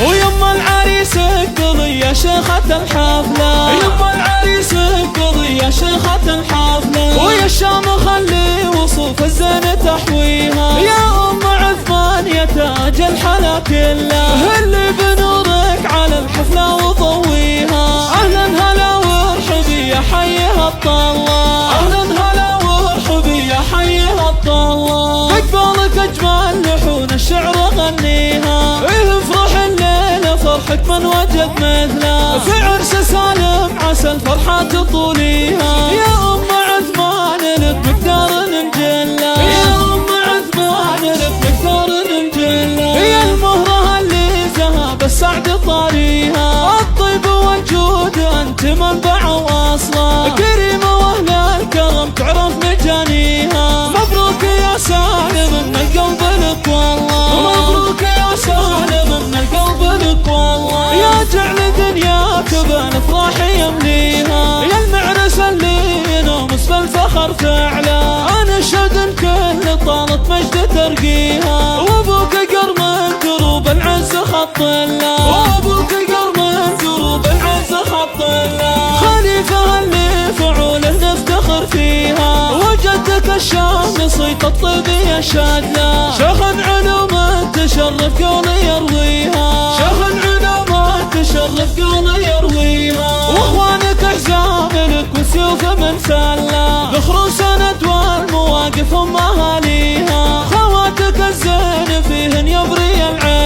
ويما العريس اقضي يا شيخة الحفلة، يما العريس اقضي يا شيخة الحفلة، ويا الشام خلي وصوف الزين تحويها، يا ام عثمان يا تاج الحلا كله، اللي بنورك على الحفلة وضويها. اهلا هلا وارحبي يا حيها الطلة، اهلا هلا وارحبي يا حيها الطلة، بقبالك اجمل لحون الشعر غنيها، افرح الليلة فرحك من وجد مثله، في عرس سالم عسى الفرحة تطوليها، يا ام عثمان لك مقدار نجله، يا ام عثمان لك مقدار نجله، هي المهرة اللي ذهب السعد طاريها، الطيب والجود انت منبع واصله، كريمة واهل الكرم تعرف مجانيها، مبروك يا سالم من القلب لك والله، مبروك يا سالم من القلب لك والله، يا جعل دنياك بالافراح يمليها، يا المعرس اللي ينومس بالفخر فعلا، انا اشهد كل طالت مجد ترقيها، وابوك قر من دروب العز خط الله، وابوك قر من دروب العز خط الله، خليفة اللي فعوله نفتخر فيها، وجدك الشام صيت الطيب يشهد له، شيخ علوم تشرف قولي يرويها، شيخ علوم تشرف قولي يرويها، واخوانك احزاب لك وسيوف من سله، ذخر سند والمواقف هم اهاليها، خواتك الزين فيهن يبري العين،